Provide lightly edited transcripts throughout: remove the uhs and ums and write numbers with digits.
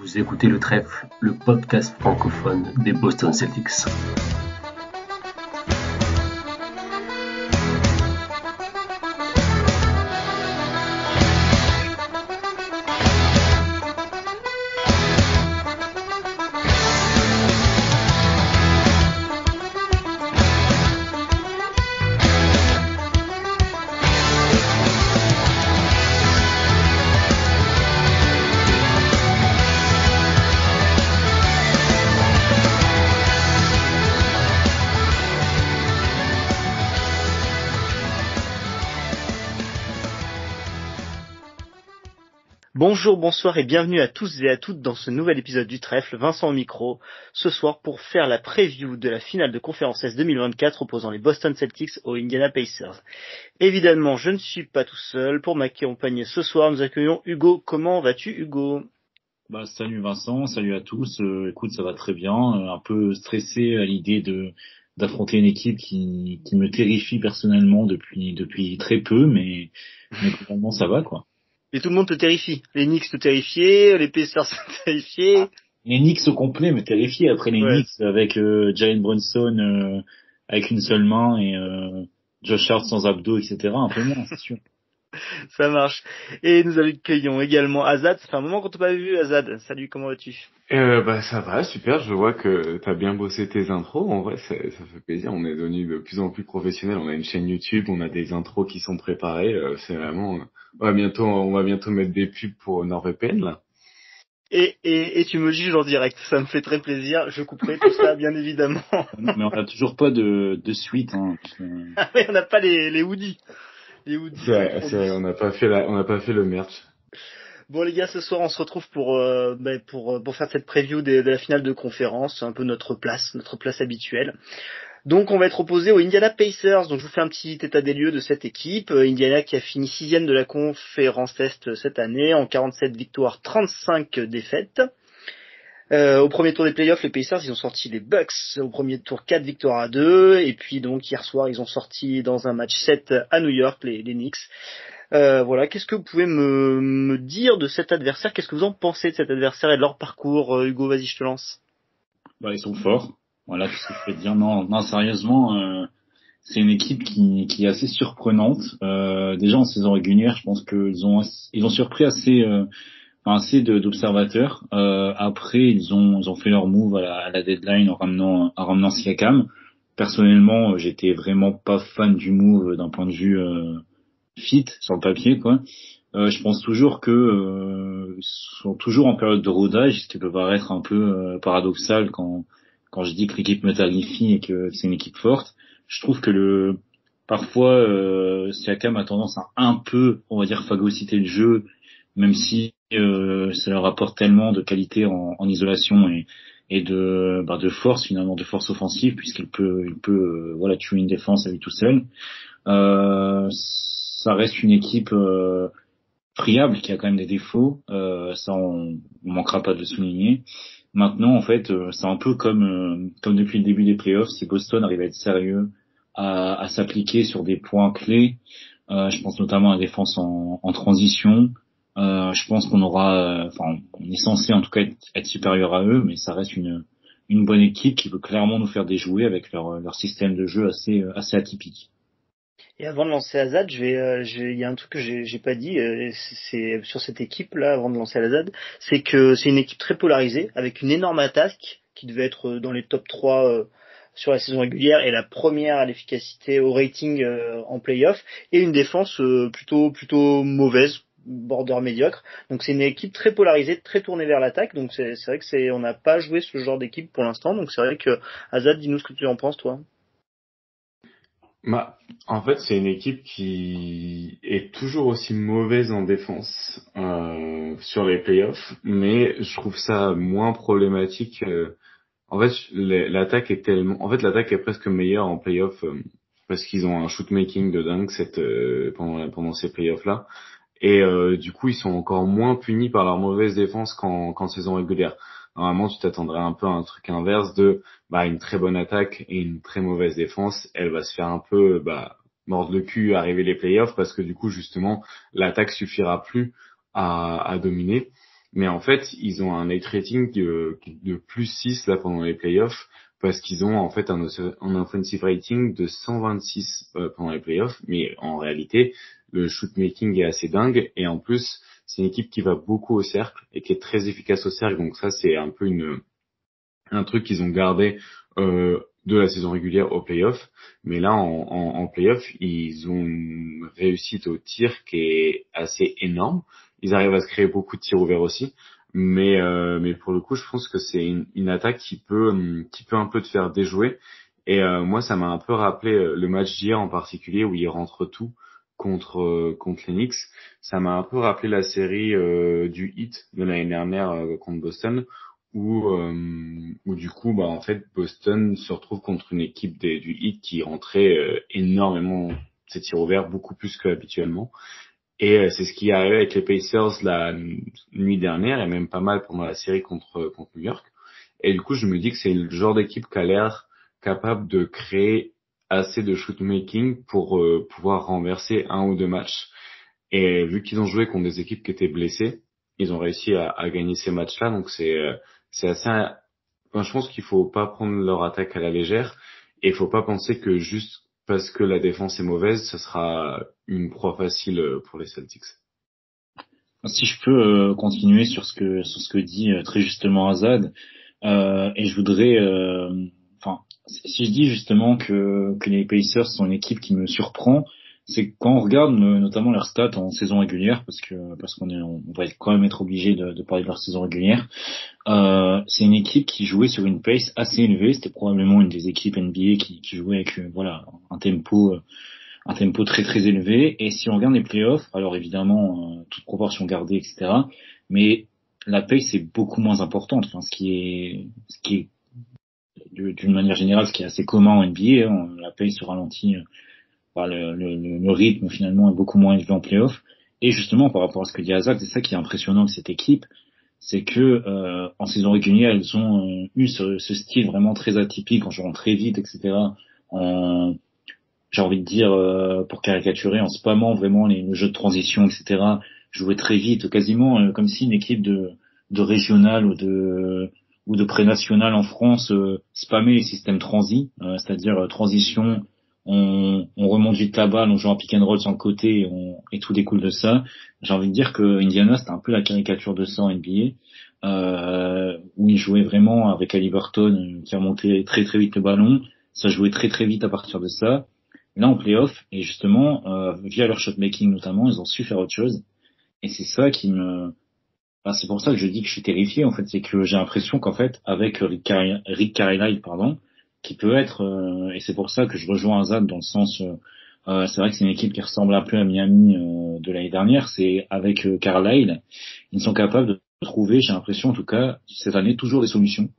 Vous écoutez Le Trèfle, le podcast francophone des Boston Celtics. Bonjour, bonsoir et bienvenue à tous et à toutes dans ce nouvel épisode du Trèfle, Vincent au micro, ce soir pour faire la preview de la finale de conférence Est 2024 opposant les Boston Celtics aux Indiana Pacers. Évidemment, je ne suis pas tout seul, pour m'accompagner ce soir, nous accueillons Hugo. Comment vas-tu, Hugo ? Salut Vincent, salut à tous. Écoute, ça va très bien. Un peu stressé à l'idée d'affronter une équipe qui me terrifie personnellement depuis très peu, mais globalement ça va quoi. Et tout le monde te terrifie. Les Knicks te terrifiaient, les Pacers te terrifiaient. Les Knicks au complet me terrifient. Après les Knicks avec Jalen Brunson avec une seule main et Josh Hart sans abdos, etc. Un peu moins, c'est sûr. Ça marche. Et nous accueillons également Azad. Ça fait un moment qu'on t'a pas vu, Azad. Salut, comment vas-tu ? Ça va, super. Je vois que t'as bien bossé tes intros. En vrai, ça fait plaisir. On est devenu de plus en plus professionnels. On a une chaîne YouTube, on a des intros qui sont préparées. C'est vraiment. On va bientôt mettre des pubs pour NordVPN là. Et tu me juges en direct. Ça me fait très plaisir. Je couperai tout ça, bien évidemment. Mais on a toujours pas de suite. Hein. Ah oui, on n'a pas les hoodies. C'est vrai, on n'a pas fait le merch. Bon les gars, ce soir on se retrouve pour faire cette preview de la finale de conférence, un peu notre place habituelle. Donc on va être opposé aux Indiana Pacers. Donc je vous fais un petit état des lieux de cette équipe. Indiana qui a fini 6e de la conférence Est cette année en 47 victoires, 35 défaites. Au premier tour des playoffs, les Pacers, ils ont sorti les Bucks au premier tour 4 victoires à 2. Et puis donc hier soir, ils ont sorti dans un match 7 à New York les Knicks. Voilà, qu'est-ce que vous pouvez me dire de cet adversaire ? Qu'est-ce que vous en pensez de cet adversaire et de leur parcours ? Hugo, vas-y, je te lance. Ils sont forts. Voilà tout ce que je peux dire. Non, sérieusement, c'est une équipe qui est assez surprenante. Déjà en saison régulière, je pense qu'ils ont surpris assez d'observateurs. Après, ils ont fait leur move à la deadline en ramenant Siakam. Personnellement, j'étais vraiment pas fan du move d'un point de vue fit sur le papier quoi. Je pense toujours que sont toujours en période de rodage, ce qui peut paraître un peu paradoxal quand je dis que l'équipe me terrifie et que c'est une équipe forte. Je trouve que parfois Siakam a tendance à un peu, on va dire, phagocyter le jeu, même si ça leur apporte tellement de qualité en isolation et de force finalement, de force offensive, puisqu'il peut tuer une défense à lui tout seul. Ça reste une équipe friable qui a quand même des défauts, ça on manquera pas de le souligner. Maintenant en fait, c'est un peu comme depuis le début des playoffs, si Boston arrive à être sérieux, à s'appliquer sur des points clés, je pense notamment à la défense en transition. Je pense qu'on aura, on est censé en tout cas être supérieur à eux, mais ça reste une bonne équipe qui peut clairement nous faire déjouer avec leur système de jeu assez atypique. Et avant de lancer Azad, il y a un truc que j'ai pas dit, c'est sur cette équipe là, avant de lancer Azad, c'est que c'est une équipe très polarisée, avec une énorme attaque qui devait être dans les top 3 sur la saison régulière et la première à l'efficacité au rating en play-off, et une défense plutôt mauvaise, border médiocre. Donc c'est une équipe très polarisée, très tournée vers l'attaque. Donc c'est vrai que on n'a pas joué ce genre d'équipe pour l'instant. Donc c'est vrai que Azad, dis-nous ce que tu en penses toi. En fait, c'est une équipe qui est toujours aussi mauvaise en défense sur les playoffs, mais je trouve ça moins problématique. En fait, l'attaque est presque meilleure en playoffs parce qu'ils ont un shoot making de dingue pendant ces playoffs là, et du coup ils sont encore moins punis par leur mauvaise défense qu'en saison régulière. Normalement, tu t'attendrais un peu à un truc inverse de une très bonne attaque et une très mauvaise défense. Elle va se faire un peu mordre le cul arriver les playoffs parce que du coup, justement, l'attaque suffira plus à dominer. Mais en fait, ils ont un net rating de plus 6 là pendant les playoffs parce qu'ils ont en fait un offensive rating de 126 pendant les playoffs. Mais en réalité, le shoot making est assez dingue et en plus, c'est une équipe qui va beaucoup au cercle et qui est très efficace au cercle. Donc ça, c'est un peu un truc qu'ils ont gardé de la saison régulière au playoff. Mais là, en playoff, ils ont une réussite au tir qui est assez énorme. Ils arrivent à se créer beaucoup de tirs ouverts aussi. Mais pour le coup, je pense que c'est une attaque qui peut un peu te faire déjouer. Et moi, ça m'a un peu rappelé le match d'hier en particulier où ils rentrent tout contre les Knicks. Ça m'a un peu rappelé la série du Heat de l'année dernière contre Boston où du coup bah en fait Boston se retrouve contre une équipe du Heat qui rentrait énormément ses tirs ouverts, beaucoup plus que habituellement. Et c'est ce qui est arrivé avec les Pacers la nuit dernière et même pas mal pendant la série contre New York. Et du coup, je me dis que c'est le genre d'équipe qui a l'air capable de créer assez de shoot making pour pouvoir renverser un ou deux matchs. Et vu qu'ils ont joué contre des équipes qui étaient blessées, ils ont réussi à gagner ces matchs-là. Donc c'est assez. Enfin, je pense qu'il faut pas prendre leur attaque à la légère et il faut pas penser que juste parce que la défense est mauvaise, ce sera une proie facile pour les Celtics. Si je peux continuer sur ce que dit très justement Azad, et je voudrais, enfin, si je dis justement que les Pacers sont une équipe qui me surprend, c'est quand on regarde notamment leurs stats en saison régulière, parce on va quand même être obligé de parler de leur saison régulière. C'est une équipe qui jouait sur une pace assez élevée. C'était probablement une des équipes NBA qui jouait avec voilà un tempo très très élevé. Et si on regarde les playoffs, alors évidemment toute proportion gardée, etc. Mais la pace est beaucoup moins importante. Enfin, ce qui est d'une manière générale, ce qui est assez commun en NBA, hein, la pace se ralentit. Le rythme finalement est beaucoup moins élevé en playoff. Et justement, par rapport à ce que dit Azak, c'est ça qui est impressionnant de cette équipe, c'est que en saison régulière, ils ont eu ce style vraiment très atypique, en jouant très vite, etc. En, j'ai envie de dire, pour caricaturer, en spammant vraiment le jeu de transition, etc. Jouer très vite, quasiment comme si une équipe de régional ou de pré-national en France spammait les systèmes transi, c'est-à-dire transition. On remonte vite la balle, on joue un pick and roll sur le côté et tout découle de ça. J'ai envie de dire que Indiana, c'était un peu la caricature de ça en NBA, où ils jouaient vraiment avec Haliburton qui remontait très très vite le ballon. Ça jouait très très vite à partir de ça. Et là, en playoff, et justement, via leur shotmaking notamment, ils ont su faire autre chose. Et c'est ça qui me... Enfin, c'est pour ça que je dis que je suis terrifié, en fait. C'est que j'ai l'impression qu'en fait, avec Rick Carlisle, pardon, qui peut être, et c'est pour ça que je rejoins Azad dans le sens, c'est vrai que c'est une équipe qui ressemble un peu à Miami de l'année dernière, c'est avec Carlisle, ils sont capables de trouver, j'ai l'impression en tout cas, cette année, toujours des solutions,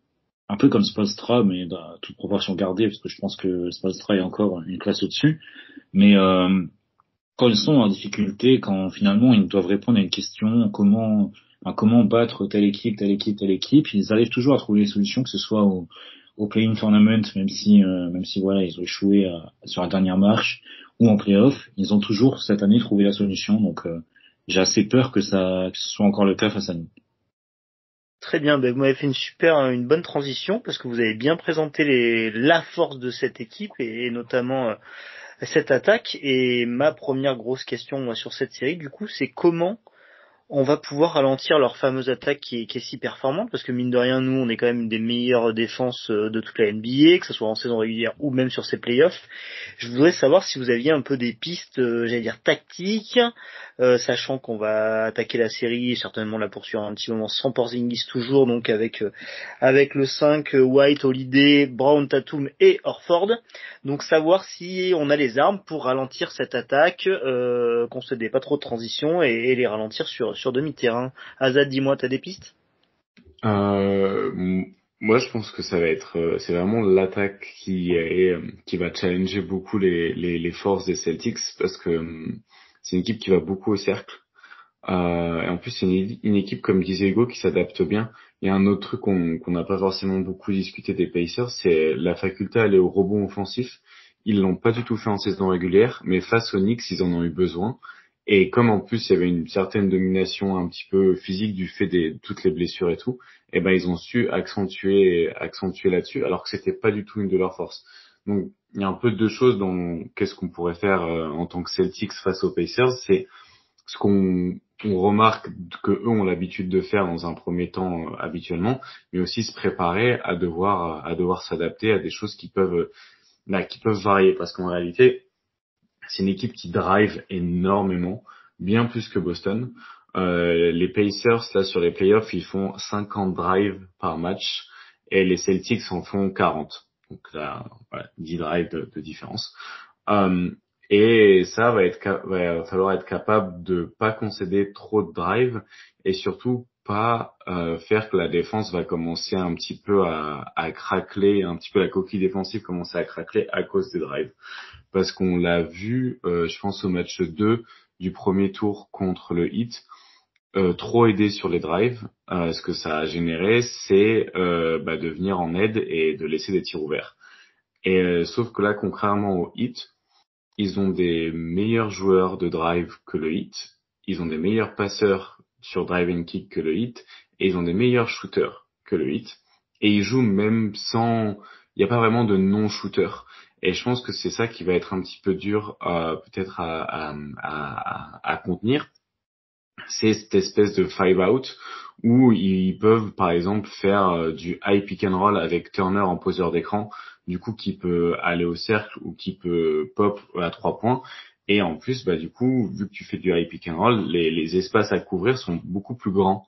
un peu comme Spoelstra, mais dans toute proportion gardée, parce que je pense que Spoelstra est encore une classe au-dessus, mais quand ils sont en difficulté, quand finalement ils doivent répondre à une question, comment battre telle équipe, ils arrivent toujours à trouver des solutions, que ce soit au play-in tournament, même si voilà, ils ont échoué sur la dernière marche, ou en play-off, ils ont toujours cette année trouvé la solution. Donc j'ai assez peur que ce soit encore le cas face à nous. Très bien, vous m'avez fait une bonne transition parce que vous avez bien présenté la force de cette équipe et notamment cette attaque. Et ma première grosse question moi sur cette série, du coup, c'est comment on va pouvoir ralentir leur fameuse attaque qui est si performante, parce que mine de rien, nous, on est quand même une des meilleures défenses de toute la NBA, que ce soit en saison régulière ou même sur ces playoffs. Je voudrais savoir si vous aviez un peu des pistes, j'allais dire tactiques, sachant qu'on va attaquer la série, et certainement la poursuivre un petit moment sans Porzingis toujours, donc avec le 5, White, Holiday, Brown, Tatum et Horford. Donc savoir si on a les armes pour ralentir cette attaque, qu'on se dé pas trop de transition et les ralentir sur demi-terrain. Azad, dis-moi, t'as des pistes? Moi, je pense que ça va être, c'est vraiment l'attaque qui va challenger beaucoup les forces des Celtics parce que c'est une équipe qui va beaucoup au cercle. Et en plus, c'est une équipe, comme disait Hugo, qui s'adapte bien. Il y a un autre truc qu'on n'a pas forcément beaucoup discuté des Pacers, c'est la faculté à aller au rebond offensif. Ils l'ont pas du tout fait en saison régulière, mais face aux Knicks, ils en ont eu besoin. Et comme en plus il y avait une certaine domination un petit peu physique du fait de toutes les blessures et tout, et ben ils ont su accentuer là-dessus, alors que c'était pas du tout une de leurs forces. Donc il y a un peu deux choses dans qu'est-ce qu'on pourrait faire en tant que Celtics face aux Pacers, c'est ce qu'on remarque que eux ont l'habitude de faire dans un premier temps habituellement, mais aussi se préparer à devoir s'adapter à des choses qui peuvent varier, parce qu'en réalité c'est une équipe qui drive énormément, bien plus que Boston. Les Pacers, là, sur les playoffs, ils font 50 drives par match et les Celtics en font 40. Donc là, voilà, 10 drives de différence. Euh, et ça va falloir être capable de pas concéder trop de drives et surtout pas faire que la défense va commencer un petit peu à craqueler, un petit peu la coquille défensive commencer à craqueler à cause des drives, parce qu'on l'a vu, je pense au match 2 du premier tour contre le Heat, trop aidé sur les drives, ce que ça a généré, c'est de venir en aide et de laisser des tirs ouverts. Et sauf que là, contrairement au Heat, ils ont des meilleurs joueurs de drive que le Heat, ils ont des meilleurs passeurs sur drive and kick que le Heat, et ils ont des meilleurs shooters que le Heat, et ils jouent même sans, il n'y a pas vraiment de non-shooter. Et je pense que c'est ça qui va être un petit peu dur peut-être à contenir, c'est cette espèce de five out où ils peuvent par exemple faire du high pick and roll avec Turner en poseur d'écran, du coup qui peut aller au cercle ou qui peut pop à 3 points. Et en plus, du coup, vu que tu fais du high pick and roll, les espaces à couvrir sont beaucoup plus grands.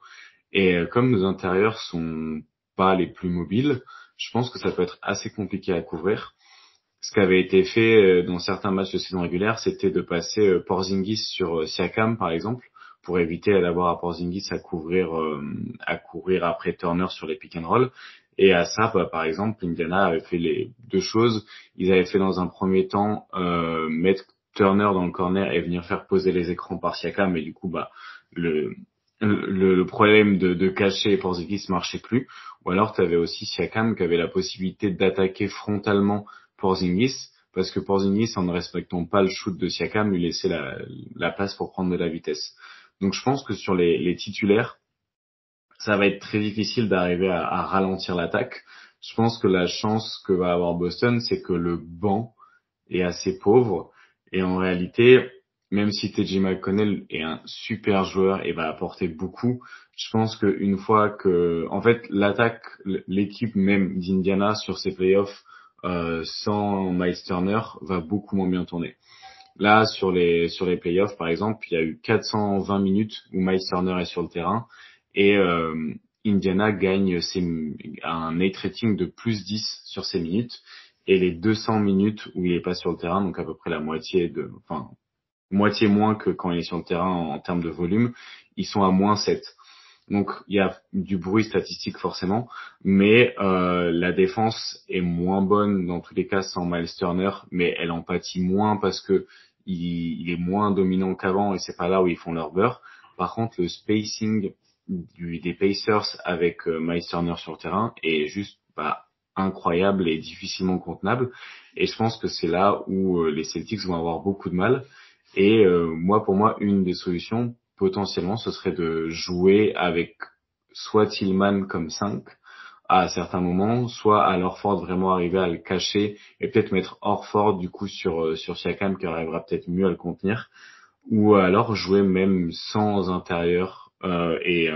Et comme nos intérieurs sont pas les plus mobiles, je pense que ça peut être assez compliqué à couvrir. Ce qui avait été fait dans certains matchs de saison régulière, c'était de passer Porzingis sur Siakam, par exemple, pour éviter d'avoir à Porzingis à courir après Turner sur les pick and roll. Et à ça, par exemple, Indiana avait fait les deux choses. Ils avaient fait dans un premier temps mettre Turner dans le corner et venir faire poser les écrans par Siakam, et du coup, le le problème de cacher Porzingis marchait plus. Ou alors tu avais aussi Siakam qui avait la possibilité d'attaquer frontalement Porzingis, parce que Porzingis, en ne respectant pas le shoot de Siakam, lui laissait la place pour prendre de la vitesse. Donc je pense que sur les titulaires, ça va être très difficile d'arriver à ralentir l'attaque. Je pense que la chance que va avoir Boston, c'est que le banc est assez pauvre. Et en réalité, même si TJ McConnell est un super joueur et va apporter beaucoup, je pense qu'une fois que, en fait, l'attaque, l'équipe même d'Indiana sur ses playoffs, sans Miles Turner, va beaucoup moins bien tourner. Là, sur les playoffs, par exemple, il y a eu 420 minutes où Miles Turner est sur le terrain et Indiana gagne un net rating de plus 10 sur ces minutes, et les 200 minutes où il est pas sur le terrain, donc à peu près la moitié moins que quand il est sur le terrain en termes de volume, ils sont à moins 7. Donc il y a du bruit statistique forcément, mais la défense est moins bonne dans tous les cas sans Miles Turner, mais elle en pâtit moins parce que il est moins dominant qu'avant et c'est pas là où ils font leur beurre. Par contre, le spacing des Pacers avec Miles Turner sur le terrain est juste incroyable et difficilement contenable. Et je pense que c'est là où les Celtics vont avoir beaucoup de mal. Et pour moi, une des solutions potentiellement, ce serait de jouer avec soit Tillman comme 5 à certains moments, soit à Horford vraiment arriver à le cacher et peut-être mettre Horford du coup sur Siakam qui arrivera peut-être mieux à le contenir, ou alors jouer même sans intérieur et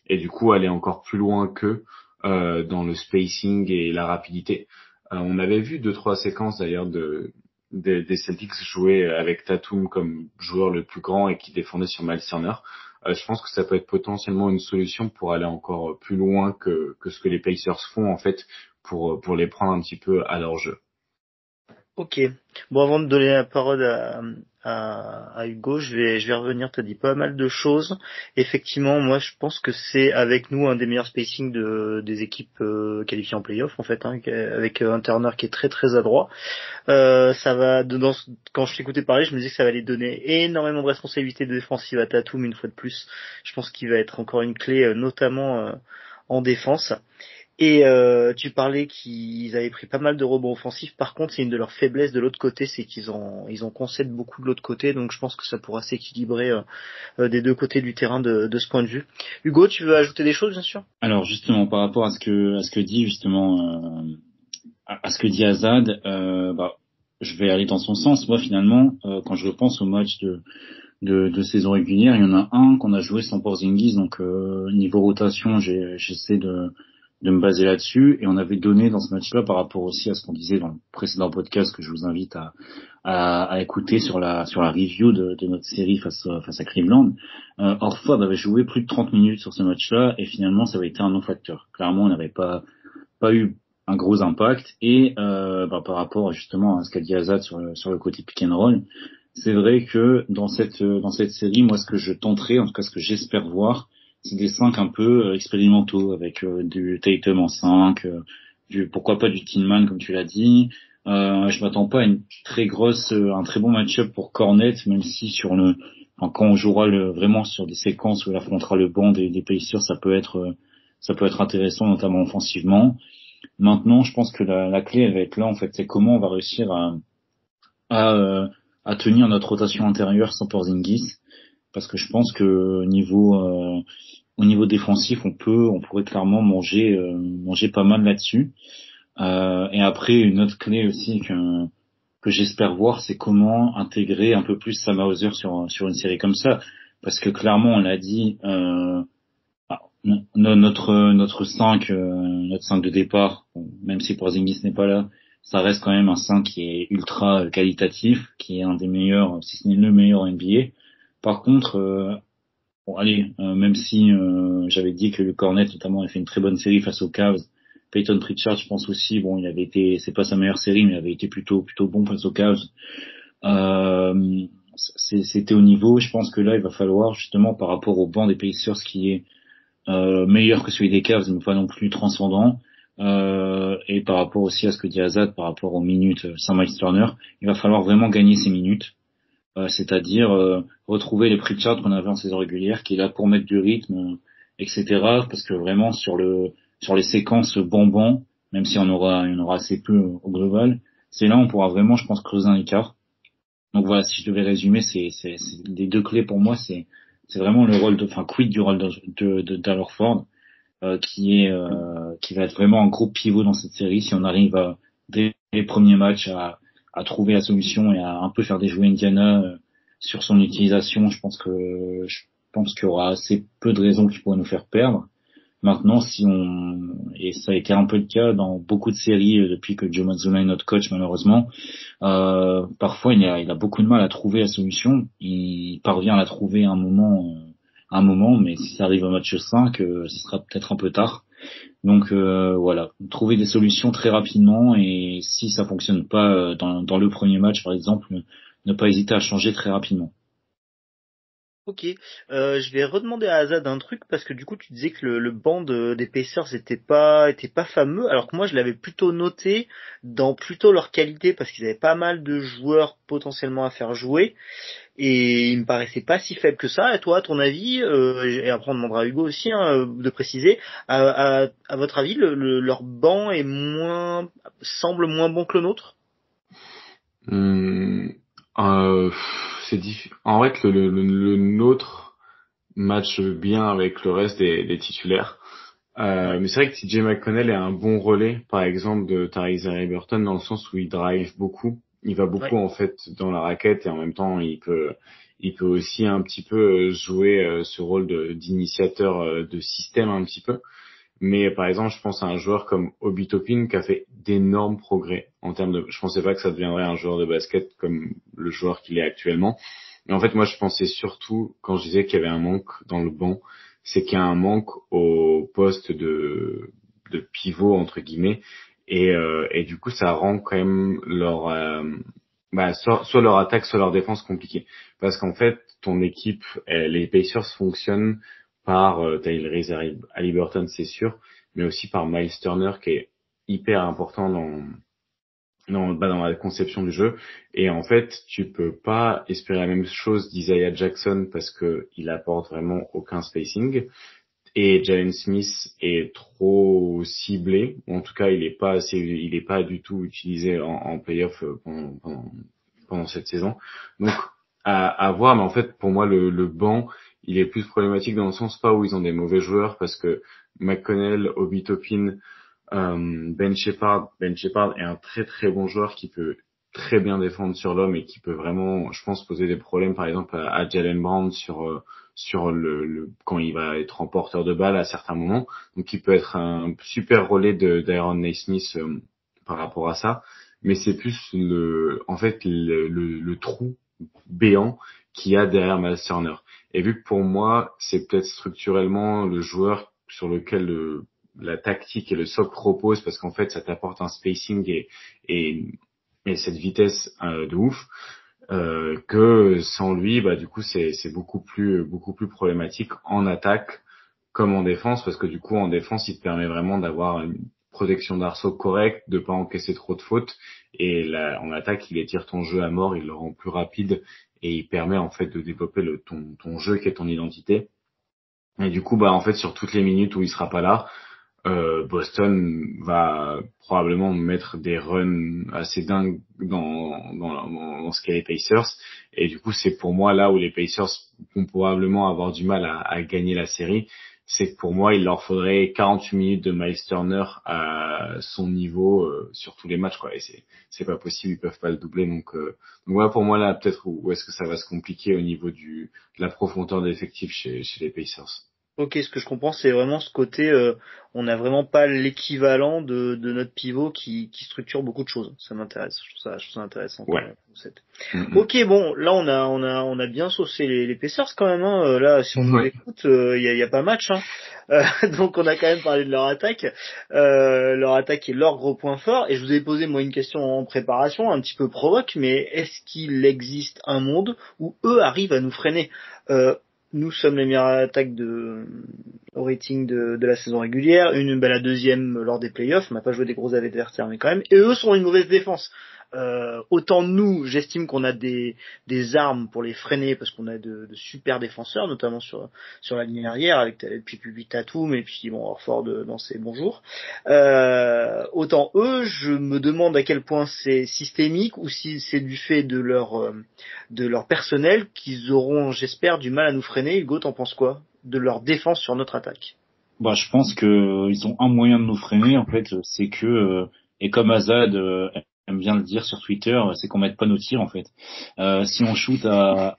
du coup aller encore plus loin qu'eux dans le spacing et la rapidité. On avait vu 2-3 séquences d'ailleurs des Celtics jouer avec Tatum comme joueur le plus grand et qui défendait sur Miles Turner. Je pense que ça peut être potentiellement une solution pour aller encore plus loin que ce que les Pacers font en fait pour les prendre un petit peu à leur jeu. Ok. Bon, avant de donner la parole à Hugo, je vais revenir. T'as dit pas mal de choses. Effectivement, moi, je pense que c'est avec nous un des meilleurs spacing des équipes qualifiées en playoff, en fait, hein, avec un Turner qui est très très adroit. Ça va dedans. Quand je t'écoutais parler, je me disais que ça va aller donner énormément de responsabilités défensives à Tatum une fois de plus. Je pense qu'il va être encore une clé, notamment en défense. Et tu parlais qu'ils avaient pris pas mal de rebonds offensifs. Par contre, c'est une de leurs faiblesses de l'autre côté, c'est qu'ils ont concèdent beaucoup de l'autre côté. Donc je pense que ça pourra s'équilibrer des deux côtés du terrain de ce point de vue. Hugo, tu veux ajouter des choses, bien sûr? Alors justement, par rapport à ce que dit justement à ce que dit Azad, je vais aller dans son sens. Moi, finalement, quand je repense au match de saison régulière, il y en a un qu'on a joué sans Porzingis, donc niveau rotation, j'essaie de me baser là-dessus. Et on avait donné dans ce match-là, par rapport aussi à ce qu'on disait dans le précédent podcast que je vous invite à écouter sur la review de notre série face à Cleveland. Horford avait joué plus de 30 minutes sur ce match-là et finalement ça avait été un non-facteur. Clairement, on n'avait pas eu un gros impact et par rapport justement à ce qu'a dit Azad sur le côté pick and roll, c'est vrai que dans cette série, moi ce que je tenterai, en tout cas ce que j'espère voir, c'est des 5 un peu expérimentaux avec du Tatum en 5, pourquoi pas du Tillman comme tu l'as dit. Je m'attends pas à un très bon match-up pour Cornet, même si quand on jouera vraiment sur des séquences où il affrontera le banc des Pacers, ça peut être intéressant, notamment offensivement. Maintenant, je pense que la clé, elle va être là, en fait, c'est comment on va réussir à tenir notre rotation intérieure sans Porzingis, parce que je pense que au niveau défensif, on pourrait clairement manger pas mal là-dessus. Et après, une autre clé aussi que j'espère voir, c'est comment intégrer un peu plus Sam Hauser sur une série comme ça, parce que clairement, on l'a dit, notre 5 de départ, même si Porzingis n'est pas là, ça reste quand même un 5 qui est ultra qualitatif, qui est un des meilleurs, si ce n'est le meilleur NBA. Par contre, même si j'avais dit que le Cornet notamment a fait une très bonne série face aux Cavs, Peyton Pritchard, je pense aussi, c'est pas sa meilleure série, mais il avait été plutôt bon face aux Cavs. C'était au niveau. Je pense que là, il va falloir justement par rapport au banc des Pacers qui est meilleur que celui des Cavs, mais pas non plus transcendant. Et par rapport aussi à ce que dit Azad, par rapport aux minutes sans Miles Turner, il va falloir vraiment gagner ces minutes. C'est-à-dire retrouver les Pritchard qu'on avait en saison régulière, qui est là pour mettre du rythme, etc. Parce que vraiment sur les séquences bonbons, même si il y en aura assez peu au global, c'est là où on pourra vraiment, je pense, creuser un écart. Donc voilà, si je devais résumer, c'est les deux clés pour moi, c'est vraiment le rôle quid du rôle d'Al Horford, qui va être vraiment un gros pivot dans cette série. Si on arrive dès les premiers matchs à trouver la solution et à un peu faire déjouer Indiana sur son utilisation, je pense qu'il y aura assez peu de raisons qui pourraient nous faire perdre. Maintenant, et ça a été un peu le cas dans beaucoup de séries depuis que Joe Mazzulla est notre coach, malheureusement, parfois il a beaucoup de mal à trouver la solution. Il parvient à la trouver à un moment, mais si ça arrive au match 5, ce sera peut-être un peu tard. Donc voilà, trouver des solutions très rapidement, et si ça fonctionne pas dans le premier match, par exemple, ne pas hésiter à changer très rapidement. Ok, je vais redemander à Azad un truc parce que du coup tu disais que le banc des Pacers était pas fameux, alors que moi je l'avais plutôt noté dans plutôt leur qualité parce qu'ils avaient pas mal de joueurs potentiellement à faire jouer et il me paraissait pas si faible que ça. Et toi, à ton avis, et après on demandera à Hugo aussi de préciser, à votre avis leur banc semble moins bon que le nôtre? En fait, le nôtre match bien avec le reste des titulaires. Mais c'est vrai que TJ McConnell est un bon relais, par exemple, de Tyrese Haliburton, dans le sens où il drive beaucoup. Il va beaucoup, en fait, dans la raquette, et en même temps, il peut aussi un petit peu jouer ce rôle d'initiateur de système un petit peu. Mais par exemple, je pense à un joueur comme Obi Toppin qui a fait d'énormes progrès en termes de. Je pensais pas que ça deviendrait un joueur de basket comme le joueur qu'il est actuellement. Mais en fait, moi, je pensais surtout, quand je disais qu'il y avait un manque dans le banc, c'est qu'il y a un manque au poste de pivot entre guillemets, et du coup, ça rend quand même leur soit leur attaque, soit leur défense compliquée. Parce qu'en fait, ton équipe, les Pacers fonctionnent par Tyrese Haliburton, c'est sûr, mais aussi par Miles Turner qui est hyper important dans la conception du jeu. Et en fait, tu peux pas espérer la même chose d'Isaiah Jackson parce que il apporte vraiment aucun spacing. et Jalen Smith est trop ciblé. En tout cas, il est pas du tout utilisé en playoff pendant cette saison. Donc à voir, mais en fait pour moi le banc il est plus problématique dans le sens pas où ils ont des mauvais joueurs parce que McConnell, Obi Toppin, Ben Shepherd est un très très bon joueur qui peut très bien défendre sur l'homme et qui peut vraiment, je pense, poser des problèmes par exemple à Jalen Brown sur le quand il va être en porteur de balle à certains moments. Donc il peut être un super relais d'Aaron Naismith par rapport à ça, mais c'est plus le trou béant qu'il y a derrière Miles Turner. Et vu que pour moi, c'est peut-être structurellement le joueur sur lequel la tactique et le socle reposent parce qu'en fait, ça t'apporte un spacing et, et cette vitesse de ouf. Que sans lui, bah du coup c'est beaucoup plus problématique en attaque comme en défense parce que du coup en défense il te permet vraiment d'avoir une protection d'arceau correcte, de pas encaisser trop de fautes et là en attaque il étire ton jeu à mort, il le rend plus rapide et il permet en fait de développer ton jeu qui est ton identité. Et du coup bah en fait sur toutes les minutes où il sera pas là, Boston va probablement mettre des runs assez dingues dans ce qu'est les Pacers. Et du coup, c'est pour moi là où les Pacers vont probablement avoir du mal à gagner la série. C'est que pour moi, il leur faudrait 48 minutes de Miles Turner à son niveau sur tous les matchs, quoi. Et c'est pas possible, ils peuvent pas le doubler. Donc voilà pour moi là peut-être où est-ce que ça va se compliquer au niveau de la profondeur d'effectif chez les Pacers. Ok, ce que je comprends, c'est vraiment ce côté, on n'a vraiment pas l'équivalent de notre pivot qui structure beaucoup de choses. Ça m'intéresse, je trouve ça intéressant Ouais. comme concept. Mm-hmm. Ok, bon, là on a bien saucé les Pacers quand même. Hein. Là, si on nous Ouais. écoute, y a pas match. Hein. Donc on a quand même parlé de leur attaque. Leur attaque est leur gros point fort. Et je vous ai posé moi une question en préparation, un petit peu provoque, mais est-ce qu'il existe un monde où eux arrivent à nous freiner Nous sommes les meilleures attaques au rating de la saison régulière, la deuxième lors des playoffs, on n'a pas joué des gros adversaires mais quand même, et eux sont une mauvaise défense. Autant nous, j'estime qu'on a des armes pour les freiner parce qu'on a de super défenseurs, notamment sur la ligne arrière avec puis Tatum et puis bon Horford dans ses bons jours. Autant eux, je me demande à quel point c'est systémique ou si c'est du fait de leur personnel qu'ils auront, j'espère, du mal à nous freiner. Hugo, t'en penses quoi de leur défense sur notre attaque? Bah, je pense que ils ont un moyen de nous freiner, en fait, c'est que, et comme Azad aime bien le dire sur Twitter, c'est qu'on mette pas nos tirs, en fait. Si on shoot à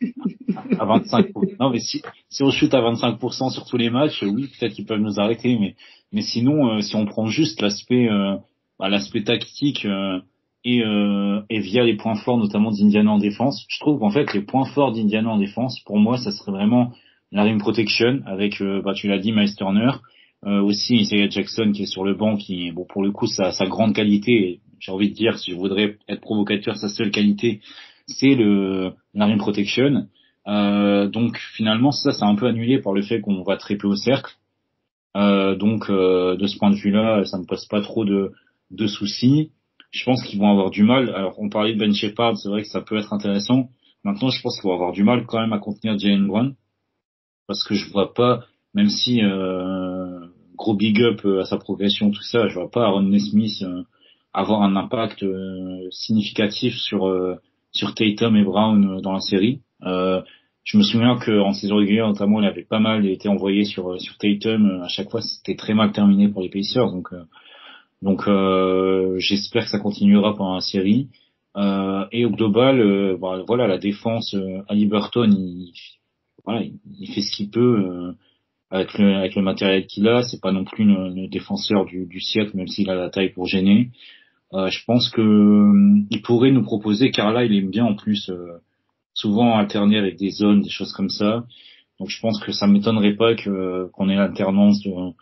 25%, non, mais si on shoot à 25% sur tous les matchs, oui, peut-être qu'ils peuvent nous arrêter, mais sinon, si on prend juste l'aspect tactique, et via les points forts, notamment d'Indiana en défense, je trouve qu'en fait, les points forts d'Indiana en défense, pour moi, ça serait vraiment la rim protection avec, tu l'as dit, Miles Turner, aussi Isaiah Jackson qui est sur le banc, qui, bon, pour le coup, sa grande qualité, j'ai envie de dire, si je voudrais être provocateur, sa seule qualité, c'est la rim protection. Donc finalement, ça, c'est un peu annulé par le fait qu'on va très peu au cercle. De ce point de vue-là, ça me pose pas trop de soucis. Je pense qu'ils vont avoir du mal. Alors, on parlait de Ben Shepherd, c'est vrai que ça peut être intéressant. Maintenant, je pense qu'ils vont avoir du mal quand même à contenir Jaylen Brown, parce que je vois pas, même si gros big up à sa progression, tout ça, je vois pas Aaron Nesmith avoir un impact significatif sur Tatum et Brown dans la série. Je me souviens qu'en saison régulière, notamment, il avait pas mal été envoyé sur Tatum. À chaque fois, c'était très mal terminé pour les Pacers. J'espère que ça continuera pendant la série. Et au global, voilà, la défense, Haliburton, il fait ce qu'il peut avec le matériel qu'il a. C'est pas non plus le défenseur du siècle, même s'il a la taille pour gêner. Je pense que il pourrait nous proposer, car là, il aime bien en plus souvent alterner avec des zones, des choses comme ça. Donc je pense que ça m'étonnerait pas qu'on ait l'alternance de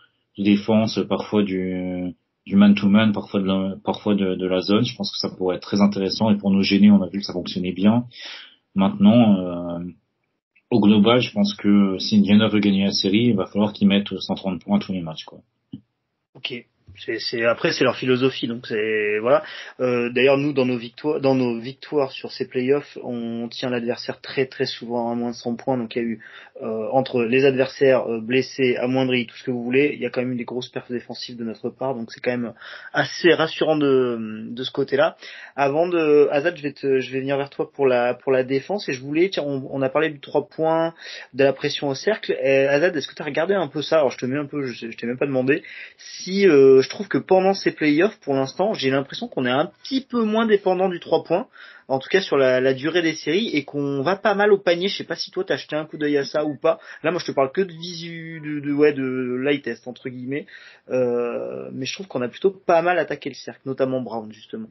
défense, parfois du man-to-man, parfois de la zone. Je pense que ça pourrait être très intéressant et pour nous gêner, on a vu que ça fonctionnait bien. Maintenant, au global, je pense que si Indiana veut gagner la série, il va falloir qu'ils mettent 130 points tous les matchs, quoi. Ok. Après c'est leur philosophie, donc c'est voilà. D'ailleurs nous dans nos victoires sur ces playoffs, on tient l'adversaire très très souvent à moins de 100 points, donc il y a eu entre les adversaires blessés, amoindris, tout ce que vous voulez, il y a quand même eu des grosses pertes défensives de notre part, donc c'est quand même assez rassurant de ce côté-là. Avant de Azad, je vais venir vers toi pour la défense, et je voulais, tiens, on a parlé du 3 points, de la pression au cercle. Et Azad, est-ce que tu as regardé un peu ça? Alors je te mets un peu, je t'ai même pas demandé. Si je trouve que pendant ces playoffs, pour l'instant, j'ai l'impression qu'on est un petit peu moins dépendant du 3 points, en tout cas sur la durée des séries, et qu'on va pas mal au panier. Je sais pas si toi t'as jeté un coup d'œil à ça ou pas. Là, moi, je te parle que de visu, de light test entre guillemets, mais je trouve qu'on a plutôt pas mal attaqué le cercle, notamment Brown justement.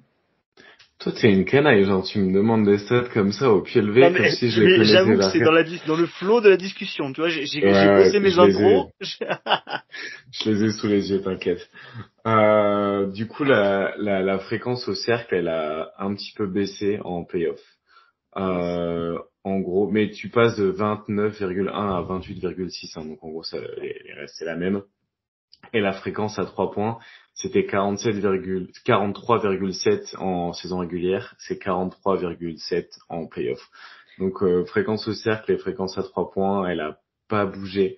Toi, t'es une canaille, genre, tu me demandes des stats comme ça, au pied levé, Non comme si je les mais connaissais j'avoue que par c'est cœur. dans le flow de la discussion. Tu vois, j'ai Ouais, bossé mes intros. je les ai sous les yeux, t'inquiète. Du coup, la fréquence au cercle, elle a un petit peu baissé en playoff. En gros, mais tu passes de 29,1 à 28,6, hein, donc en gros, les restes, c'est la même. Et la fréquence à 3 points, c'était 43,7 en saison régulière, c'est 43,7 en playoff. Donc fréquence au cercle et fréquence à 3 points, elle a pas bougé.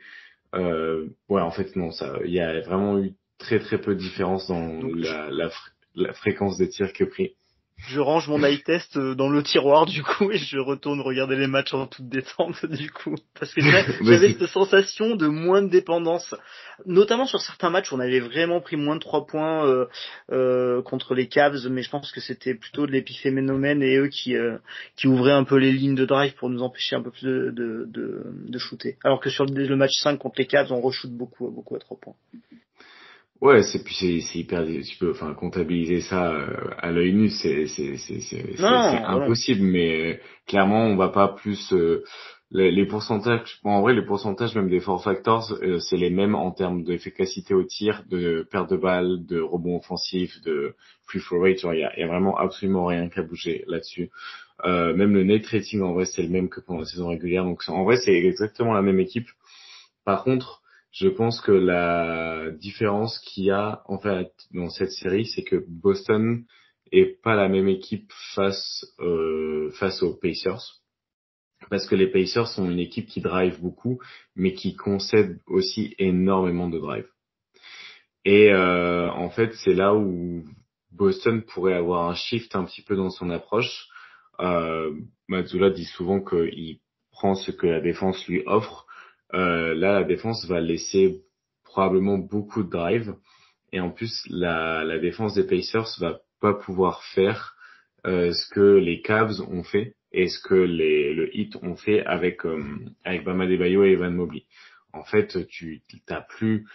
Ouais, en fait non, ça, il y a vraiment eu très très peu de différence dans Donc la fréquence des tirs que pris. je range mon eye test dans le tiroir du coup et je retourne regarder les matchs en toute détente du coup, parce que j'avais Vas-y. cette sensation de moins de dépendance, notamment sur certains matchs où on avait vraiment pris moins de 3 points contre les Cavs, mais je pense que c'était plutôt de l'épiphénomène et eux qui ouvraient un peu les lignes de drive pour nous empêcher un peu plus de shooter, alors que sur le match 5 contre les Cavs on re-shoot beaucoup à 3 points. Ouais, c'est hyper, tu peux, enfin, comptabiliser ça à l'œil nu, c'est Non, non. impossible, mais clairement, on va pas plus, les pourcentages, bon, en vrai, les pourcentages même des four factors, c'est les mêmes en termes d'efficacité au tir, de perte de balles, de rebond offensif, de free throw rate, genre, il y a vraiment absolument rien qu'à bouger là-dessus. Même le net rating, en vrai, c'est le même que pendant la saison régulière, donc en vrai, c'est exactement la même équipe. Par contre, je pense que la différence qu'il y a en fait dans cette série, c'est que Boston est pas la même équipe face aux Pacers, parce que les Pacers sont une équipe qui drive beaucoup, mais qui concède aussi énormément de drive. Et en fait, c'est là où Boston pourrait avoir un shift un petit peu dans son approche. Mazzulla dit souvent qu'il prend ce que la défense lui offre. Là, la défense va laisser probablement beaucoup de drive. Et en plus, la défense des Pacers va pas pouvoir faire ce que les Cavs ont fait et ce que le Heat ont fait avec Bam Adebayo et Evan Mobley. En fait, tu t'as plus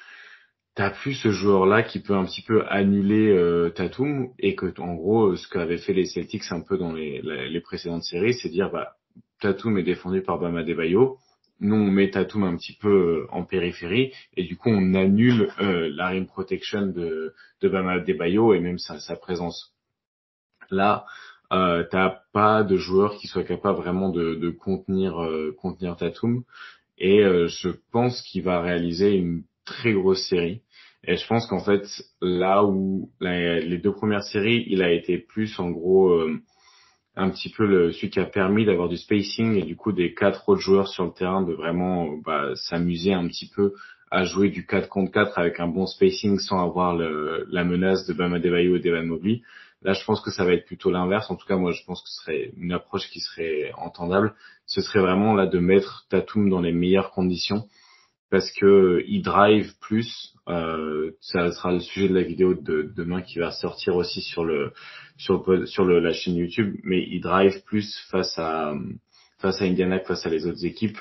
ce joueur-là qui peut un petit peu annuler Tatum, et que en gros ce qu'avaient fait les Celtics un peu dans les précédentes séries, c'est dire bah Tatum est défendu par Bam Adebayo, nous on met Tatum un petit peu en périphérie et du coup on annule la rim protection de Bam Adebayo et même sa présence. Là, t'as pas de joueur qui soit capable vraiment de contenir Tatum, et je pense qu'il va réaliser une très grosse série. Et je pense qu'en fait, là où les deux premières séries, il a été plus en gros un petit peu celui qui a permis d'avoir du spacing et du coup des quatre autres joueurs sur le terrain de vraiment s'amuser un petit peu à jouer du 4 contre 4 avec un bon spacing sans avoir la menace de Bam Adebayo et d'Evan Mobley. Là, je pense que ça va être plutôt l'inverse. En tout cas, moi, je pense que ce serait une approche qui serait entendable. Ce serait vraiment là de mettre Tatum dans les meilleures conditions parce que il drive plus. Ça sera le sujet de la vidéo de demain qui va sortir aussi sur la chaîne YouTube. Mais il drive plus face à Indiana que face à les autres équipes,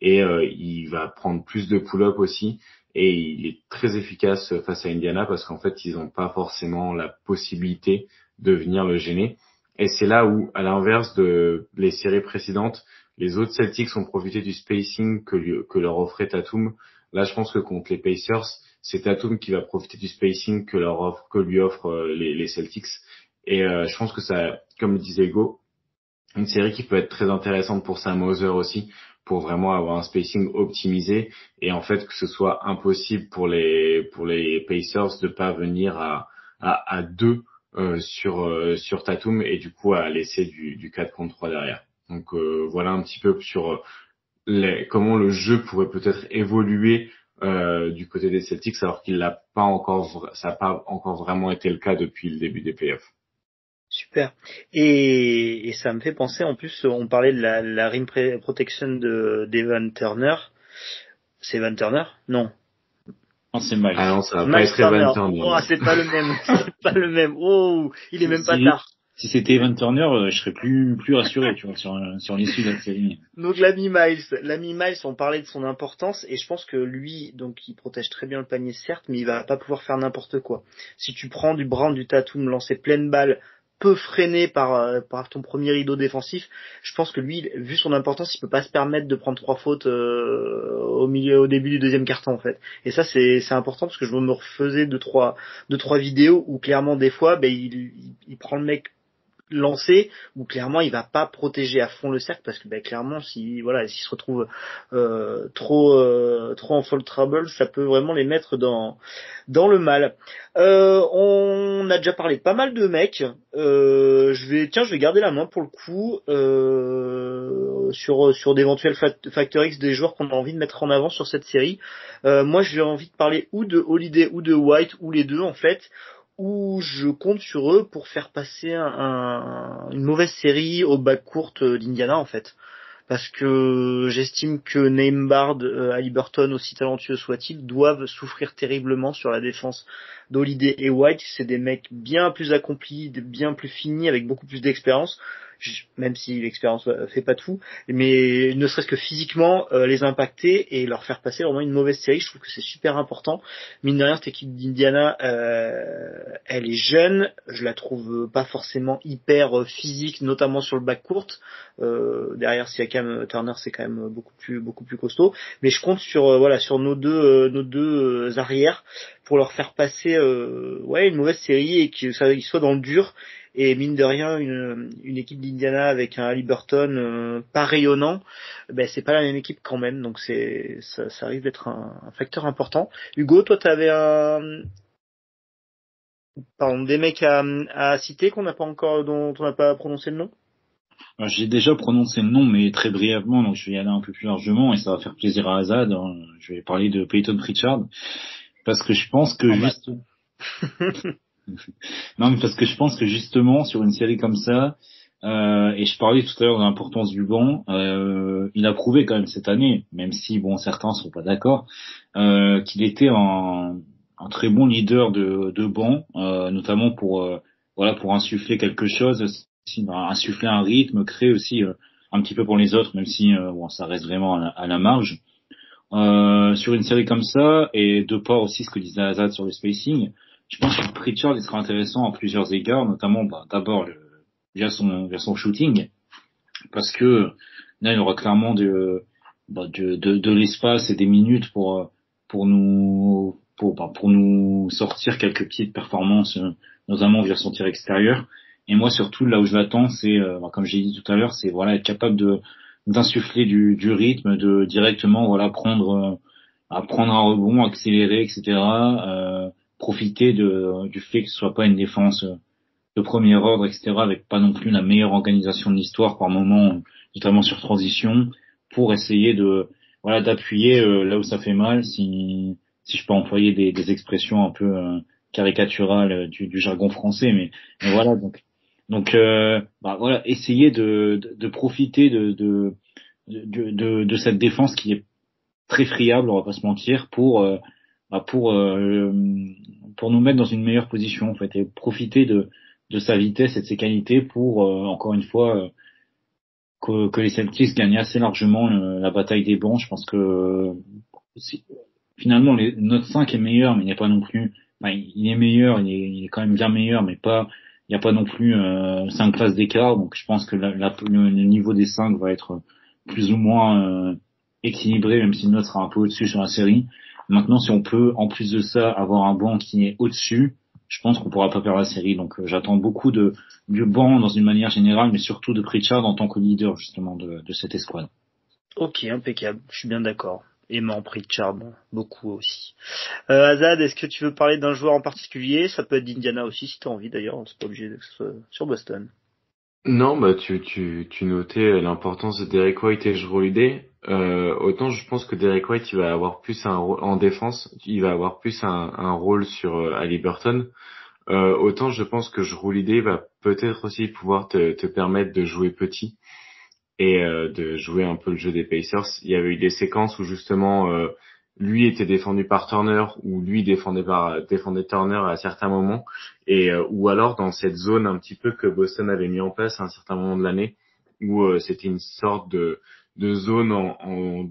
et il va prendre plus de pull-up aussi. Et il est très efficace face à Indiana parce qu'en fait, ils n'ont pas forcément la possibilité de venir le gêner. Et c'est là où, à l'inverse de les séries précédentes, les autres Celtics ont profité du spacing que leur offrait Tatum. Là, je pense que contre les Pacers, c'est Tatum qui va profiter du spacing que lui offrent les Celtics. Et je pense que ça, comme le disait Hugo, une série qui peut être très intéressante pour Sam Hauser aussi, pour vraiment avoir un spacing optimisé, et en fait que ce soit impossible pour les Pacers de pas venir à deux sur Tatum, et du coup à laisser du 4 contre 3 derrière. Donc voilà un petit peu sur comment le jeu pourrait peut-être évoluer du côté des Celtics, alors qu'il n'a pas encore, ça n'a pas encore vraiment été le cas depuis le début des playoffs. Super. Et ça me fait penser, en plus, on parlait de la rim protection d'Evan Turner. C'est Evan Turner? Non. Non, c'est Miles. Ah non, ça va pas Miles être Evan Turner. Turner. Oh, c'est pas le même. C'est pas le même. Oh, il est même pas tard. Si c'était Evan Turner, je serais plus rassuré, tu vois, sur l'issue de la série. Donc l'ami Miles, on parlait de son importance et je pense que lui, donc il protège très bien le panier certes, mais il va pas pouvoir faire n'importe quoi. Si tu prends du Brown, du Tatum, lancer pleine balle, peu freiné par ton premier rideau défensif, je pense que lui, vu son importance, il peut pas se permettre de prendre 3 fautes au début du deuxième quart-temps en fait. Et ça c'est important parce que je me refaisais deux trois vidéos où clairement des fois, il prend le mec lancé où clairement il va pas protéger à fond le cercle parce que clairement s'il se retrouve trop en foul trouble, ça peut vraiment les mettre dans le mal. On a déjà parlé de pas mal de mecs. Je vais garder la main pour le coup sur d'éventuels facteurs X des joueurs qu'on a envie de mettre en avant sur cette série. Moi j'ai envie de parler ou de Holiday ou de White ou les deux en fait, où je compte sur eux pour faire passer une mauvaise série au backcourt d'Indiana en fait. Parce que j'estime que Nembhard, Haliburton, aussi talentueux soit-il, doivent souffrir terriblement sur la défense d'Holiday et White. C'est des mecs bien plus accomplis, bien plus finis, avec beaucoup plus d'expérience. Même si l'expérience fait pas tout, mais ne serait-ce que physiquement les impacter et leur faire passer vraiment une mauvaise série, je trouve que c'est super important. Mine de rien, cette équipe d'Indiana, elle est jeune, je la trouve pas forcément hyper physique, notamment sur le backcourt. Derrière Siakam, Turner, c'est quand même beaucoup plus costaud. Mais je compte sur nos deux arrières pour leur faire passer une mauvaise série et qu'ils soient dans le dur. Et mine de rien, une équipe d'Indiana avec un Haliburton pas rayonnant, c'est pas la même équipe quand même, donc ça arrive d'être un facteur important. Hugo, toi t'avais des mecs à citer dont on n'a pas prononcé le nom? Alors, j'ai déjà prononcé le nom, mais très brièvement, donc je vais y aller un peu plus largement et ça va faire plaisir à Azad. Je vais parler de Peyton Pritchard parce que je pense que non, mais parce que je pense que justement sur une série comme ça, et je parlais tout à l'heure de l'importance du banc, il a prouvé quand même cette année, même si certains sont pas d'accord, qu'il était un très bon leader de banc, notamment pour insuffler quelque chose, aussi, insuffler un rythme, créer aussi un petit peu pour les autres, même si ça reste vraiment à la marge. Sur une série comme ça, et de part aussi ce que disait Azad sur le spacing, je pense que Pritchard il sera intéressant à plusieurs égards, notamment d'abord via son shooting, parce que là il aura clairement de l'espace et des minutes pour nous sortir quelques petites performances, notamment via son tir extérieur. Et moi surtout là où je l'attends, c'est comme j'ai dit tout à l'heure, c'est être capable d'insuffler du rythme, de directement prendre un rebond, accélérer, etc. Profiter du fait que ce soit pas une défense de premier ordre, etc. avec pas non plus la meilleure organisation de l'histoire par moment, notamment sur transition, pour essayer d'appuyer là où ça fait mal, si je peux employer des expressions un peu caricaturales du jargon français, mais voilà donc essayer de profiter de cette défense qui est très friable, on va pas se mentir, pour nous mettre dans une meilleure position en fait et profiter de sa vitesse et de ses qualités pour encore une fois que les Celtics gagnent assez largement la bataille des bancs. Je pense que finalement notre 5 est meilleur, mais il n'y a pas non plus, il est meilleur, il est quand même bien meilleur, mais pas, il n'y a pas non plus 5 classes d'écart. Donc je pense que le niveau des 5 va être plus ou moins équilibré, même si le nôtre sera un peu au-dessus sur la série. Maintenant, si on peut, en plus de ça, avoir un banc qui est au-dessus, je pense qu'on pourra pas perdre la série. Donc j'attends beaucoup du banc dans une manière générale, mais surtout de Pritchard en tant que leader justement de cette escouade. Ok, impeccable, je suis bien d'accord. Aimant Pritchard, beaucoup aussi. Azad, est-ce que tu veux parler d'un joueur en particulier? Ça peut être d'Indiana aussi si tu as envie d'ailleurs, c'est pas obligé que ce soit sur Boston. Non, bah tu notais l'importance de Derek White et Jrue Holiday. Autant je pense que Derek White il va avoir plus un rôle en défense, il va avoir plus un rôle sur Haliburton. Autant je pense que Jrue Holiday va peut-être aussi pouvoir te permettre de jouer petit et de jouer un peu le jeu des Pacers. Il y avait eu des séquences où justement lui était défendu par Turner ou lui défendait Turner à certains moments et ou alors dans cette zone un petit peu que Boston avait mis en place à un certain moment de l'année où c'était une sorte de zone en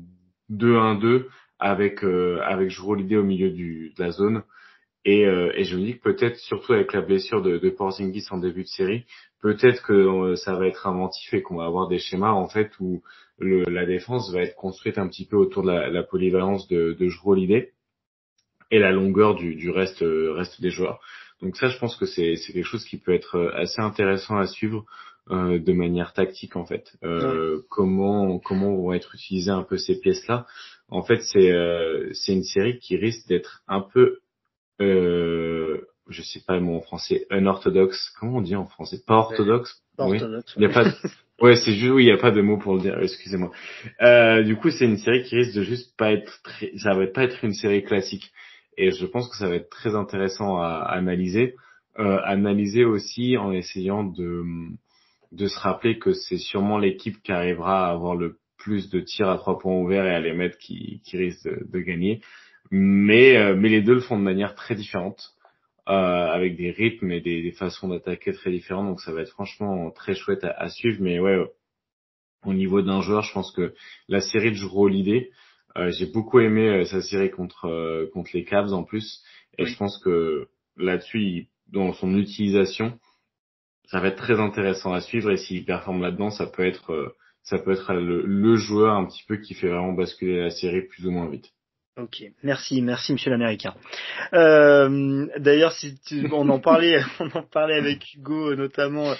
2-1-2 avec Jrue Holiday au milieu de la zone et je me dis que peut-être, surtout avec la blessure de Porzingis en début de série, peut-être que ça va être inventif et qu'on va avoir des schémas en fait où la défense va être construite un petit peu autour de la polyvalence de Jrue Holiday et la longueur du reste des joueurs. Donc ça, je pense que c'est quelque chose qui peut être assez intéressant à suivre de manière tactique en fait. Ouais. Comment vont être utilisées un peu ces pièces-là. En fait, c'est une série qui risque d'être un peu je sais pas le mot en français, unorthodoxe. Comment on dit en français? Pas Ouais. orthodoxe? Pas Oui. orthodoxe, Il y ouais. a pas, ouais, c'est juste, oui, il y a pas de mot pour le dire, excusez-moi. Du coup, c'est une série qui risque de juste pas être ça va pas être une série classique. Et je pense que ça va être très intéressant à analyser. Analyser aussi en essayant de se rappeler que c'est sûrement l'équipe qui arrivera à avoir le plus de tirs à 3 points ouverts et à les mettre qui risque de gagner. Mais les deux le font de manière très différente, avec des rythmes et des façons d'attaquer très différentes. Donc ça va être franchement très chouette à suivre. Mais ouais, au niveau d'un joueur, je pense que la série de Jrue Holiday, j'ai beaucoup aimé sa série contre les Cavs en plus. Et je Oui. pense que là-dessus, dans son utilisation, ça va être très intéressant à suivre. Et s'il performe là-dedans, ça peut être le joueur un petit peu qui fait vraiment basculer la série plus ou moins vite. Ok, merci, merci Monsieur l'Américain. D'ailleurs, on en parlait, on en parlait avec Hugo notamment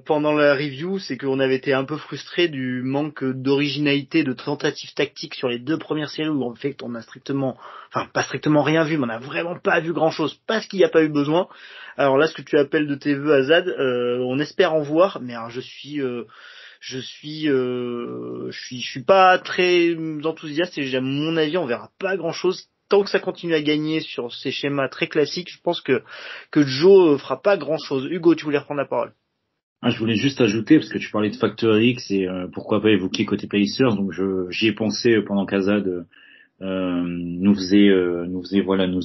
pendant la review, c'est qu'on avait été un peu frustré du manque d'originalité, de tentatives tactiques sur les deux premières séries où en fait on a strictement, enfin pas strictement rien vu, mais on n'a vraiment pas vu grand-chose parce qu'il n'y a pas eu besoin. Alors là, ce que tu appelles de tes vœux, Azad, on espère en voir, mais alors je suis pas très enthousiaste et à mon avis, on verra pas grand chose tant que ça continue à gagner sur ces schémas très classiques. Je pense que Joe fera pas grand chose. Hugo, tu voulais reprendre la parole? Ah, je voulais juste ajouter, parce que tu parlais de Factor X et pourquoi pas évoquer côté Pacers, donc j'y ai pensé pendant qu'Azad nous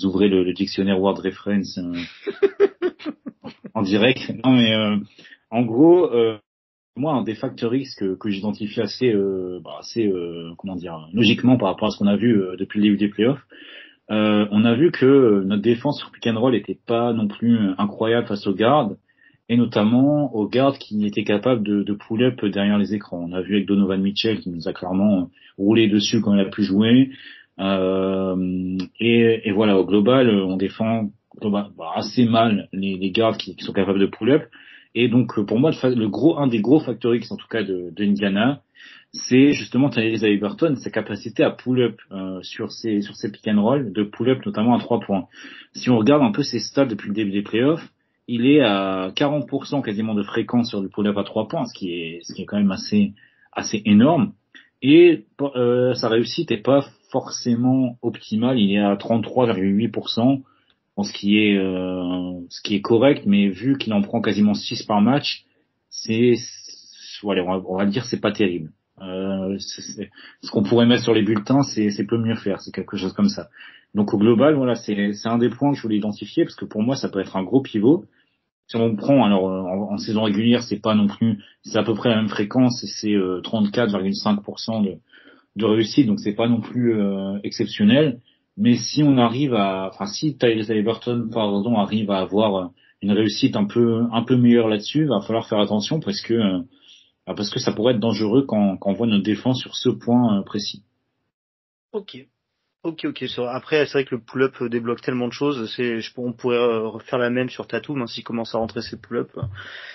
ouvrait le dictionnaire Word Reference en direct. Non mais en gros, moi un des Factor X que j'identifie assez comment dire logiquement par rapport à ce qu'on a vu depuis le début des playoffs. On a vu que notre défense sur pick and roll était pas non plus incroyable face aux gardes, et notamment aux gardes qui étaient capables de pull-up derrière les écrans. On a vu avec Donovan Mitchell qui nous a clairement roulé dessus quand il a pu jouer. Et voilà, au global, on défend assez mal les gardes qui sont capables de pull-up. Et donc, pour moi, un des gros facteurs X, en tout cas, de Indiana, c'est justement Tyrese Haliburton, sa capacité à pull-up sur ses pick and roll, de pull-up notamment à 3 points. Si on regarde un peu ses stats depuis le début des playoffs, il est à 40% quasiment de fréquence sur le pull-up à 3 points, ce qui est quand même assez énorme. Et sa réussite n'est pas forcément optimale, il est à 33,8%, bon, ce qui est correct, mais vu qu'il en prend quasiment 6 par match, on va dire c'est pas terrible. Ce qu'on pourrait mettre sur les bulletins, c'est peu mieux faire, c'est quelque chose comme ça. Donc au global, voilà, c'est un des points que je voulais identifier parce que pour moi, ça peut être un gros pivot. Si on prend, alors en saison régulière, c'est à peu près la même fréquence et c'est 34,5% de réussite, donc c'est pas non plus exceptionnel. Mais si Tyrese Haliburton, pardon, arrive à avoir une réussite un peu meilleure là-dessus, va falloir faire attention parce que ça pourrait être dangereux quand on voit notre défense sur ce point précis. Ok. Ok. Après, c'est vrai que le pull-up débloque tellement de choses. On pourrait refaire la même sur Tatum, hein, s'il commence à rentrer ses pull-up.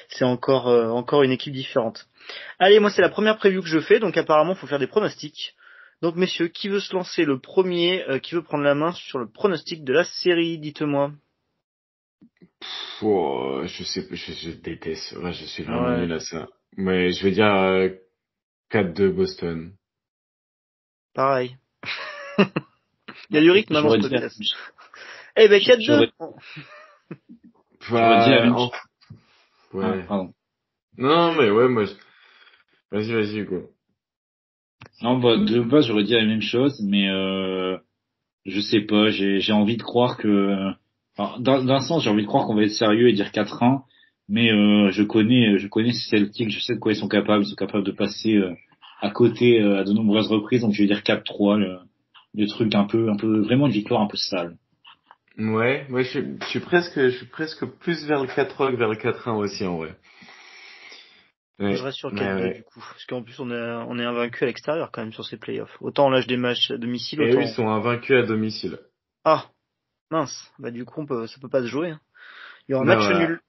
C'est encore une équipe différente. Allez, moi c'est la première preview que je fais, donc apparemment faut faire des pronostics. Donc messieurs, qui veut se lancer le premier, qui veut prendre la main sur le pronostic de la série, dites-moi. Je déteste. Ouais, je suis vraiment nul à ça. Mais je vais dire 4-2 Boston. Pareil. Il y a du rythme dans ce J'aurais dit, podcast. Eh ben 4-2. j'aurais dit la même chose. Ouais. Ah, pardon. Non, mais ouais, vas-y, Hugo. Non, bah, de base, j'aurais dit la même chose, mais je sais pas, j'ai envie de croire que, enfin, d'un sens, j'ai envie de croire qu'on va être sérieux et dire 4-1, mais je connais ces Celtics, je sais de quoi ils sont capables de passer à côté à de nombreuses reprises, donc je vais dire 4-3, le truc un peu, vraiment une victoire un peu sale. Ouais, je suis presque plus vers le 4-3 que vers le 4-1 aussi, en vrai. Ouais, Je reste sur le 4-2 ouais. du coup. Parce qu'en plus on est invaincu à l'extérieur quand même sur ces playoffs. Autant l'âge des matchs à domicile, Et eux, autant. ils sont invaincus à domicile. Ah, mince. Bah du coup ça peut pas se jouer. Hein. Il y aura un Bah match voilà. nul.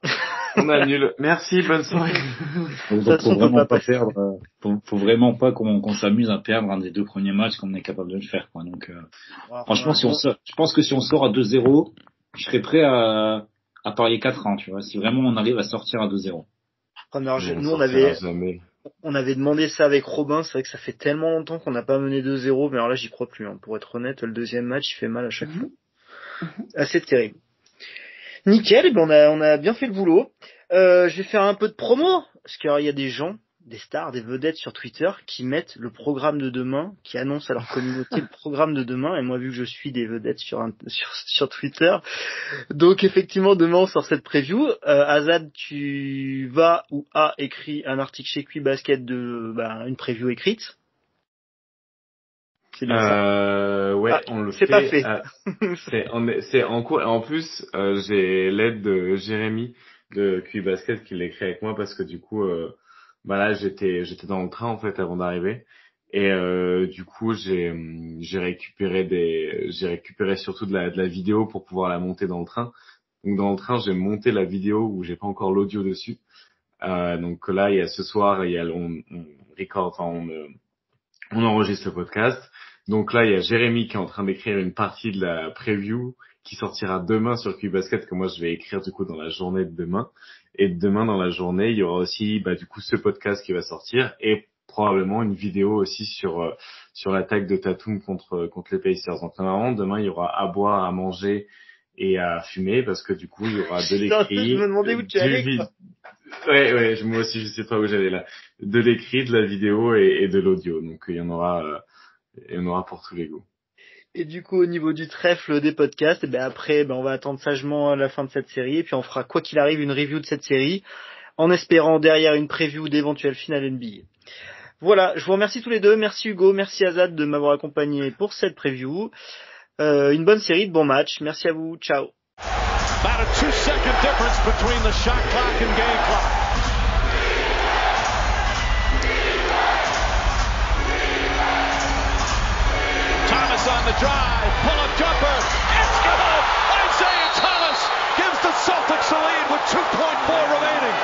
On annule. Merci, bonne soirée. Donc faut on peut vraiment pas pas perdre, faut vraiment pas qu'on s'amuse à perdre un des deux premiers matchs comme on est capable de le faire, quoi. Donc, franchement, je pense que si on sort à 2-0, je serais prêt à parier 4-1, tu vois, si vraiment on arrive à sortir à 2-0. Nous Jamais. on avait demandé ça avec Robin, c'est vrai que ça fait tellement longtemps qu'on n'a pas mené 2-0, mais alors là j'y crois plus. Hein. Pour être honnête, le deuxième match il fait mal à chaque fois. Assez terrible. Nickel, ben on a bien fait le boulot. Je vais faire un peu de promo, parce qu'il y a des gens, des stars, des vedettes sur Twitter qui mettent le programme de demain, qui annoncent à leur communauté le programme de demain. Et moi, vu que je suis des vedettes sur Twitter, donc effectivement demain on sort cette preview. Azad, tu vas ou as écrit un article chez QuiBasket une preview écrite. C'est bien ça. Ouais, on le fait. C'est pas fait. C'est en cours. Et en plus, j'ai l'aide de Jérémy de QuiBasket qui l'écrit avec moi parce que du coup, là, j'étais dans le train en fait avant d'arriver. Et du coup, j'ai récupéré surtout de la vidéo pour pouvoir la monter dans le train. Donc dans le train, j'ai monté la vidéo où j'ai pas encore l'audio dessus. Donc là, il y a ce soir, on enregistre le podcast. Donc là, il y a Jérémy qui est en train d'écrire une partie de la preview qui sortira demain sur QBasket que moi je vais écrire du coup dans la journée de demain. Et demain dans la journée, il y aura aussi du coup ce podcast qui va sortir et probablement une vidéo aussi sur l'attaque de Tatum contre les Pacers. Donc normalement demain il y aura à boire, à manger et à fumer parce que du coup il y aura de l'écrit. Je me demandais où tu allais. Ouais, moi aussi je sais pas où j'allais là. De l'écrit, de la vidéo et de l'audio. Donc il y en aura pour tous les goûts. Et du coup, au niveau du trèfle des podcasts, après, on va attendre sagement la fin de cette série, et puis on fera, quoi qu'il arrive, une review de cette série, en espérant derrière une preview d'éventuelles finales NBA. Voilà, je vous remercie tous les deux, merci Hugo, merci Azad de m'avoir accompagné pour cette preview. Une bonne série, de bons matchs, merci à vous, ciao. About a 2-second difference between the shot clock and game clock. Thomas on the drive, pull-up jumper, it's good! Isaiah Thomas gives the Celtics a lead with 2.4 remaining.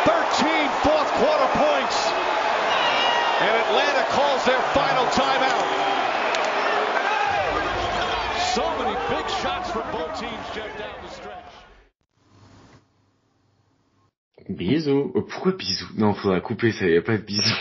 13 fourth quarter points, and Atlanta calls their final timeout. So many big shots from both teams just down the stretch. Bisous. Pourquoi bisous? Non, faudra couper ça, y a pas de bisous.